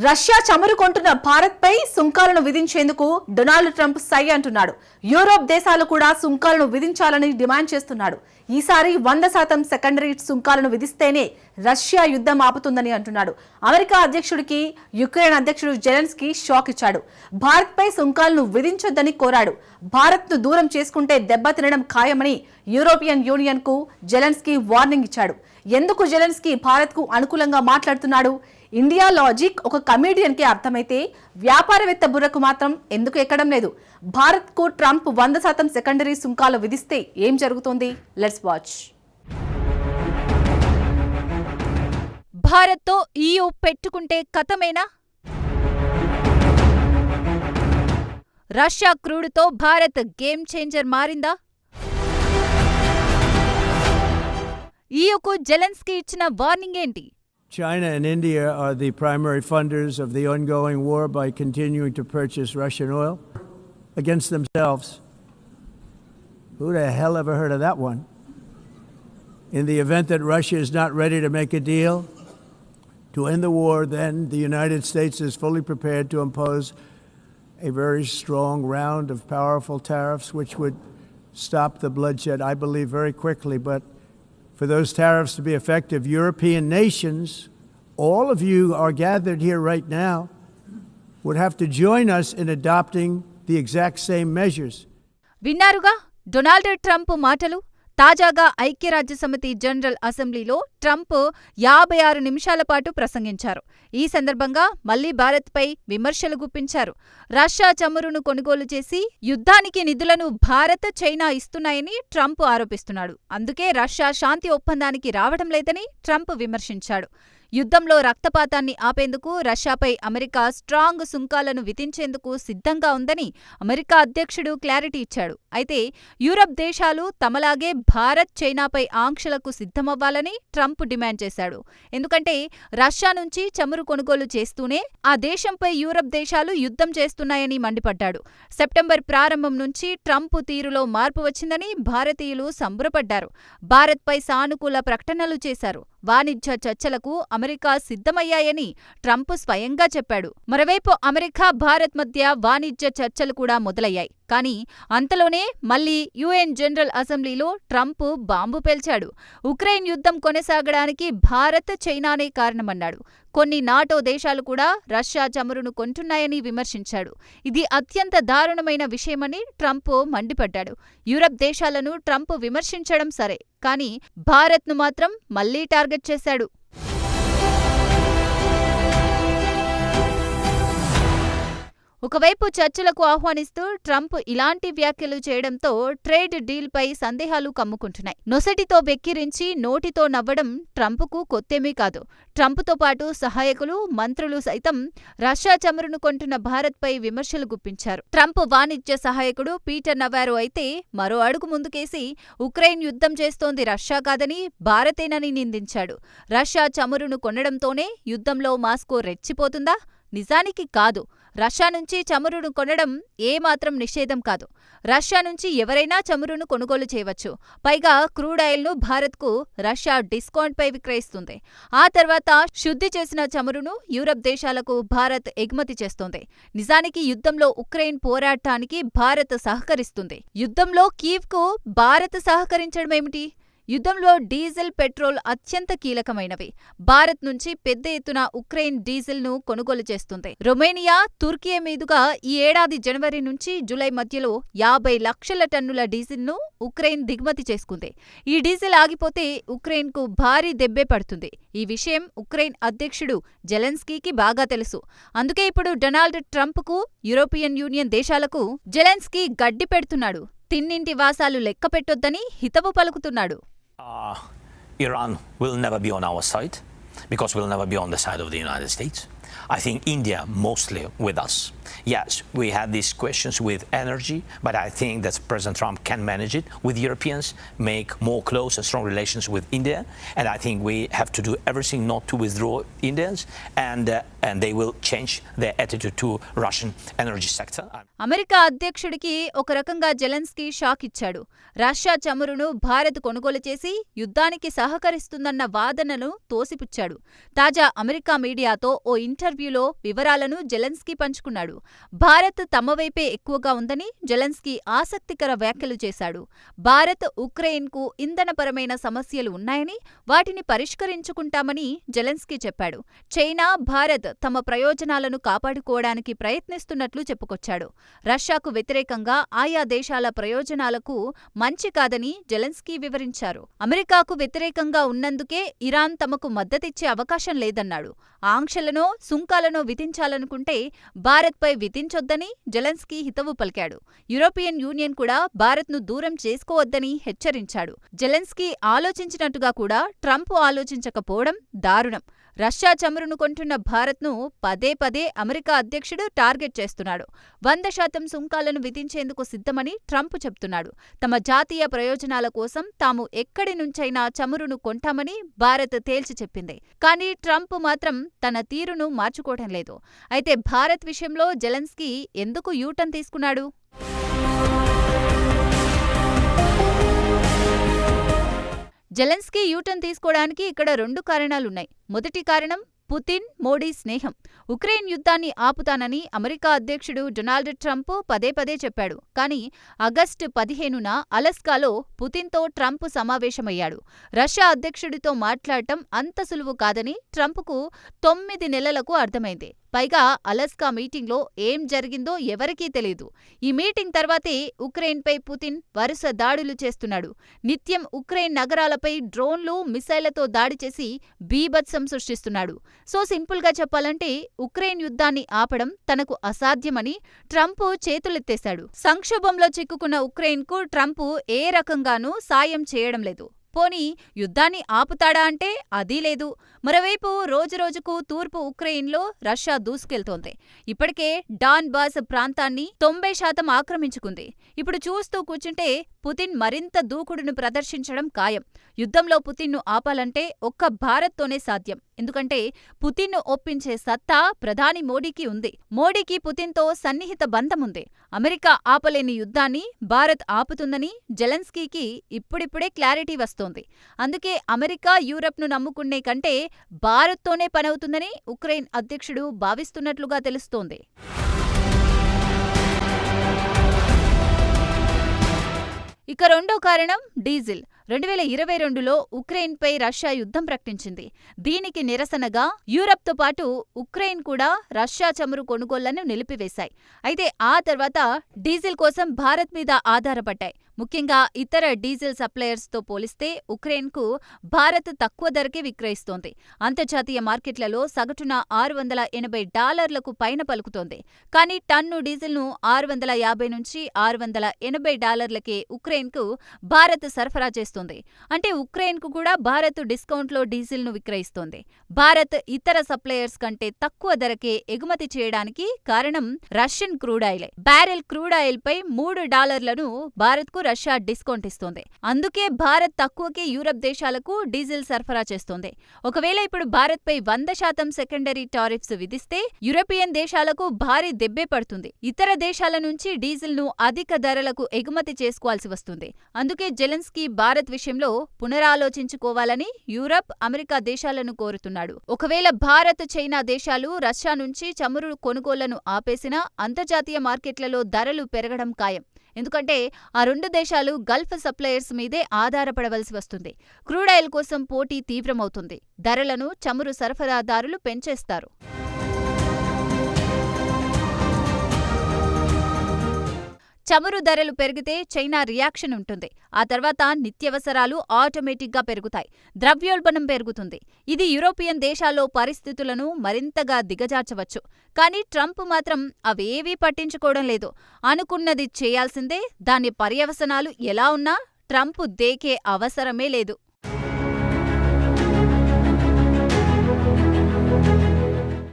Russia చమురు కొంటున్న భారత్పై సుంకాలను విధించేందుకు Donald Trump సై అంటున్నాడు. యూరోప్ దేశాలు కూడా సుంకాలను విధించాలని డిమాండ్ చేస్తున్నాడు. ఈసారి 100% సెకండరీ సుంకాలను విధిస్తేనే రష్యా యుద్ధం ఆపుతుందని అంటున్నాడు. అమెరికా అధ్యక్షుడికి యుక్రెయిన్ అధ్యక్షుడు జెలెన్స్కీ షాక్ ఇచ్చాడు. భారత్పై సుంకాలను విధించొద్దని కోరాడు. భారత్ను దూరం చేసుకుంటే దెబ్బతినడం ఖాయమని యూరోపియన్ యూనియన్కు జెలెన్స్కీ వార్నింగ్ ఇచ్చాడు. ఎందుకు జెలెన్స్కీ భారత్కు అనుకూలంగా మాట్లాడుతున్నాడు? ఇండియా లాజిక్ ఒక కమేడియన్కి అర్థమైతే వ్యాపారవేత్త బుర్రకు మాత్రం ఎందుకు ఎక్కడం లేదు? భారత్కు ట్రంప్ 100% సెకండరీ సుంకాలు విధిస్తే ఏం జరుగుతోంది? Let's watch. భారత్తో EU పెట్టుకుంటే కథమేనా? రష్యా క్రూడ్తో భారత్ గేమ్ చేంజర్ మారిందా? EUకు జెలెన్స్కీ ఇచ్చిన వార్నింగ్ ఏంటి? China and India are the primary funders of the ongoing war by continuing to purchase Russian oil against themselves. Who the hell ever heard of that one? In the event that Russia is not ready to make a deal to end the war, then the United States is fully prepared to impose a very strong round of powerful tariffs which would stop the bloodshed, I believe, very quickly. But for those tariffs to be effective, European nations, all of you are gathered here right now, would have to join us in adopting the exact same measures. విన్నారుగా Donald Trump మాటలు. తాజాగా ఐక్యరాజ్యసమితి general అసెంబ్లీలో Trump 56 నిమిషాల పాటు ప్రసంగించారు. ఈ సందర్భంగా మళ్లీ భారత్పై విమర్శలు గుప్పించారు. రష్యా చమురును కొనుగోలు చేసి యుద్ధానికి నిధులను భారత్, చైనా ఇస్తున్నాయని ట్రంప్ ఆరోపిస్తున్నాడు. అందుకే రష్యా శాంతి ఒప్పందానికి రావడం లేదని ట్రంప్ విమర్శించాడు. యుద్ధంలో రక్తపాతాన్ని ఆపేందుకు రష్యాపై అమెరికా స్ట్రాంగ్ సుంకాలను విధించేందుకు సిద్ధంగా ఉందని అమెరికా అధ్యక్షుడు క్లారిటీ ఇచ్చాడు. అయితే యూరప్ దేశాలు తమలాగే భారత్, చైనాపై ఆంక్షలకు సిద్ధమవ్వాలని ట్రంప్ డిమాండ్ చేశాడు. ఎందుకంటే రష్యా నుంచి చమురు కొనుగోలు చేస్తూనే ఆ దేశంపై యూరప్ దేశాలు యుద్ధం చేస్తున్నాయని మండిపడ్డాడు. సెప్టెంబర్ ప్రారంభం నుంచి ట్రంప్ తీరులో మార్పు వచ్చిందని భారతీయులు సంబరపడ్డారు. భారత్పై సానుకూల ప్రకటనలు చేశారు. వాణిజ్య చర్చలకు అమెరికా సిద్ధమయ్యాయని ట్రంప్ స్వయంగా చెప్పాడు. మరోవైపు అమెరికా, భారత్ మధ్య వాణిజ్య చర్చలు కూడా మొదలయ్యాయి. కానీ అంతలోనే మళ్లీ UN జనరల్ అసెంబ్లీలో ట్రంప్ బాంబు పేల్చాడు. ఉక్రెయిన్ యుద్ధం కొనసాగడానికి భారత్, చైనానే కారణమన్నాడు. కొన్ని నాటో దేశాలు కూడా రష్యా చమురును కొంటున్నాయని విమర్శించాడు. ఇది అత్యంత దారుణమైన విషయమని ట్రంప్ మండిపడ్డాడు. యూరప్ దేశాలను ట్రంప్ విమర్శించడం సరే, కానీ భారత్ను మాత్రం మళ్లీ టార్గెట్ చేశాడు. ఒకవైపు చర్చలకు ఆహ్వానిస్తూ ట్రంప్ ఇలాంటి వ్యాఖ్యలు చేయడంతో ట్రేడ్ డీల్పై సందేహాలు కమ్ముకుంటున్నాయి. నొసటితో వెక్కిరించి నోటితో నవ్వడం ట్రంప్కు కొత్తేమీ కాదు. ట్రంప్తో పాటు సహాయకులు, మంత్రులు సైతం రష్యా చమురును కొంటున్న భారత్పై విమర్శలు గుప్పించారు. ట్రంప్ వాణిజ్య సహాయకుడు పీటర్ నవారో అయితే మరో అడుగు ముందుకేసి ఉక్రెయిన్ యుద్ధం చేస్తోంది రష్యా కాదని, భారతేనని నిందించాడు. రష్యా చమురును కొనడంతోనే యుద్ధంలో మాస్కో రెచ్చిపోతుందా? నిజానికి కాదు. రష్యా నుంచి చమురును కొనడం ఏమాత్రం నిషేధం కాదు. రష్యా నుంచి ఎవరైనా చమురును కొనుగోలు చేయవచ్చు. పైగా క్రూడ్ ఆయిల్ను భారత్కు రష్యా డిస్కౌంట్పై విక్రయిస్తుంది. ఆ తర్వాత శుద్ధి చేసిన చమురును యూరప్ దేశాలకు భారత్ ఎగుమతి చేస్తోంది. నిజానికి యుద్ధంలో ఉక్రెయిన్ పోరాటానికి భారత్ సహకరిస్తుంది. యుద్ధంలో కీవ్కు భారత్ సహకరించడమేమిటి? యుద్ధంలో డీజిల్, పెట్రోల్ అత్యంత కీలకమైనవి. భారత్ నుంచి పెద్ద ఎత్తున ఉక్రెయిన్ డీజిల్ను కొనుగోలు చేస్తుంది. రొమేనియా, తుర్కియే మీదుగా ఈ ఏడాది జనవరి నుంచి జూలై మధ్యలో 50 లక్షల టన్నుల డీజిల్ను ఉక్రెయిన్ దిగుమతి చేసుకుంది. ఈ డీజిల్ ఆగిపోతే ఉక్రెయిన్కు భారీ దెబ్బే పడుతుంది. ఈ విషయం ఉక్రెయిన్ అధ్యక్షుడు జెలెన్స్కీకి బాగా తెలుసు. అందుకే ఇప్పుడు డొనాల్డ్ ట్రంప్కు, యూరోపియన్ యూనియన్ దేశాలకు జెలెన్స్కీ గడ్డి పెడుతున్నాడు. తిన్నింటి వాసాలు లెక్క పెట్టొద్దని హితవు పలుకుతున్నాడు. Iran will never be on our side because we'll never be on the side of the United States. I think India mostly with us. Yes, we had these questions with energy, but I think that President Trump can manage it with Europeans, make more close and strong relations with India, and I think we have to do everything not to withdraw Indians, and they will change their attitude to Russian energy sector. America అధ్యక్షుడికి ఒక రకంగా Zelensky shock ఇచ్చాడు. Russia చమురును భారత్ కొనుగోలు చేసి యుద్ధానికి సహకరిస్తుందన్న వాదనను తోసిపుచ్చాడు. తాజా అమెరికా మీడియాతో ఓ ఇంటర్వ్యూలో వివరాలను జెలెన్స్కీ పంచుకున్నాడు. భారత్ తమ వైపే ఎక్కువగా ఉందని జెలెన్స్కీ ఆసక్తికర వ్యాఖ్యలు చేశాడు. భారత్, ఉక్రెయిన్కు ఇంధనపరమైన సమస్యలు ఉన్నాయని, వాటిని పరిష్కరించుకుంటామని జెలెన్స్కీ చెప్పాడు. చైనా, భారత్ తమ ప్రయోజనాలను కాపాడుకోవడానికి ప్రయత్నిస్తున్నట్లు చెప్పుకొచ్చాడు. రష్యాకు వ్యతిరేకంగా ఆయా దేశాల ప్రయోజనాలకు మంచి కాదని జెలెన్స్కీ వివరించారు. అమెరికాకు వ్యతిరేకంగా ఉన్నందుకే ఇరాన్ తమకు మద్దతిచ్చే అవకాశం లేదన్నాడు. ఆంక్షలనో, సుంకాలనో విధించాలనుకుంటే భారత్పై విధించొద్దని జెలెన్స్కీ హితవు పలికాడు. యూరోపియన్ యూనియన్ కూడా భారత్ను దూరం చేసుకోవద్దని హెచ్చరించాడు. జెలెన్స్కీ ఆలోచించినట్టుగా కూడా ట్రంప్ ఆలోచించకపోవడం దారుణం. రష్యా చమురును కొంటున్న భారత్ను పదే పదే అమెరికా అధ్యక్షుడు టార్గెట్ చేస్తున్నాడు. 100% సుంకాలను విధించేందుకు సిద్ధమని ట్రంప్ చెప్తున్నాడు. తమ జాతీయ ప్రయోజనాల కోసం తాము ఎక్కడి నుంచైనా చమురును కొంటామని భారత్ తేల్చి చెప్పింది. కానీ ట్రంప్ మాత్రం తన తీరును మార్చుకోవడం లేదు. అయితే భారత్ విషయంలో జెలెన్స్కీ ఎందుకు యూటర్న్ తీసుకున్నాడు? జెలెన్స్కీ యూటర్న్ తీసుకోవడానికి ఇక్కడ 2 కారణాలున్నాయి. మొదటి కారణం పుతిన్, మోడీ స్నేహం. ఉక్రెయిన్ యుద్ధాన్ని ఆపుతానని అమెరికా అధ్యక్షుడు డొనాల్డ్ ట్రంప్ పదే పదే చెప్పాడు. కానీ ఆగస్టు 15న అలస్కాలో పుతిన్తో ట్రంప్ సమావేశమయ్యాడు. రష్యా అధ్యక్షుడితో మాట్లాడటం అంత సులువు కాదని ట్రంప్కు 9 నెలలకు అర్థమైంది. పైగా అలస్కా మీటింగ్లో ఏం జరిగిందో ఎవరికీ తెలీదు. ఈ మీటింగ్ తర్వాతే ఉక్రెయిన్పై పుతిన్ వరుస దాడులు చేస్తున్నాడు. నిత్యం ఉక్రెయిన్ నగరాలపై డ్రోన్లు, మిసైళ్లతో దాడి చేసి బీభత్సం సృష్టిస్తున్నాడు. సో సింపుల్గా చెప్పాలంటే ఉక్రెయిన్ యుద్ధాన్ని ఆపడం తనకు అసాధ్యమని ట్రంప్ చేతులెత్తేశాడు. సంక్షోభంలో చిక్కుకున్న ఉక్రెయిన్కు ట్రంప్ ఏ రకంగానూ సాయం చేయడం లేదు. పోనీ యుద్ధాన్ని ఆపుతాడా అంటే అదీ లేదు. మరోవైపు రోజురోజుకు తూర్పు ఉక్రెయిన్లో రష్యా దూసుకెళ్తోంది. ఇప్పటికే డాన్బాస్ ప్రాంతాన్ని 90% ఆక్రమించుకుంది. ఇప్పుడు చూస్తూ కూర్చుంటే పుతిన్ మరింత దూకుడును ప్రదర్శించడం ఖాయం. యుద్ధంలో పుతిన్ను ఆపాలంటే ఒక్క భారత్తోనే సాధ్యం. ఎందుకంటే పుతిన్ను ఒప్పించే సత్తా ప్రధాని మోడీకి ఉంది. మోడీకి పుతిన్తో సన్నిహిత బంధముంది. అమెరికా ఆపలేని యుద్ధాన్ని భారత్ ఆపుతుందని జెలెన్స్కీకి ఇప్పుడిప్పుడే క్లారిటీ వస్తోంది. అందుకే అమెరికా, యూరప్ను నమ్ముకునే కంటే భారత్తోనే పనవుతుందని ఉక్రెయిన్ అధ్యక్షుడు భావిస్తున్నట్లుగా తెలుస్తోంది. ఇక రెండో కారణం డీజిల్. 2022లో ఉక్రెయిన్పై రష్యా యుద్ధం ప్రకటించింది. దీనికి నిరసనగా యూరప్తో పాటు ఉక్రెయిన్ కూడా రష్యా చమురు కొనుగోళ్లను నిలిపివేశాయి. అయితే ఆ తర్వాత డీజిల్ కోసం భారత్ మీద ఆధారపడ్డాయి. ముఖ్యంగా ఇతర డీజిల్ సప్లయర్స్తో పోలిస్తే ఉక్రెయిన్కు భారత్ తక్కువ ధరకే విక్రయిస్తోంది. అంతర్జాతీయ మార్కెట్లలో సగటున $680 పైన పలుకుతోంది. కానీ టన్ను డీజిల్ను $650 నుంచి $680కే ఉక్రెయిన్కు భారత్ సరఫరా చేస్తోంది. అంటే ఉక్రెయిన్కు కూడా భారత్ డిస్కౌంట్లో డీజిల్ను విక్రయిస్తోంది. భారత్ ఇతర సప్లయర్స్ కంటే తక్కువ ధరకే ఎగుమతి చేయడానికి కారణం రష్యన్ క్రూడ్ ఆయిలే. బ్యారెల్ క్రూడ్ ఆయిల్పై $3లను భారత్కు రష్యా డిస్కౌంట్ ఇస్తోంది. అందుకే భారత్ తక్కువకే యూరప్ దేశాలకు డీజిల్ సరఫరా చేస్తోంది. ఒకవేళ ఇప్పుడు భారత్పై 100% సెకండరీ టారిఫ్స్ విధిస్తే యూరోపియన్ దేశాలకు భారీ దెబ్బే పడుతుంది. ఇతర దేశాల నుంచి డీజిల్ను అధిక ధరలకు ఎగుమతి చేసుకోవాల్సి వస్తుంది. అందుకే జెలెన్స్కీ భారత్ విషయంలో పునరాలోచించుకోవాలని యూరప్, అమెరికా దేశాలను కోరుతున్నాడు. ఒకవేళ భారత్, చైనా దేశాలు రష్యా నుంచి చమురు కొనుగోళ్లను ఆపేసినా అంతర్జాతీయ మార్కెట్లలో ధరలు పెరగడం ఖాయం. ఎందుకంటే ఆ 2 దేశాలు గల్ఫ్ సప్లయర్స్ మీదే ఆధారపడవలసి వస్తుంది. క్రూడ్ ఆయిల్ కోసం పోటీ తీవ్రమవుతుంది. ధరలను చమురు సరఫరాదారులు పెంచేస్తారు. చమురు ధరలు పెరిగితే చైనా రియాక్షన్ ఉంటుంది. ఆ తర్వాత నిత్యవసరాలు ఆటోమేటిక్గా పెరుగుతాయి. ద్రవ్యోల్బణం పెరుగుతుంది. ఇది యూరోపియన్ దేశాల్లో పరిస్థితులను మరింతగా దిగజార్చవచ్చు. కానీ ట్రంప్ మాత్రం అవేవీ పట్టించుకోవడం లేదు. అనుకున్నది చేయాల్సిందే. దాని పర్యవసనాలు ఎలా ఉన్నా ట్రంప్ దేకే అవసరమే లేదు.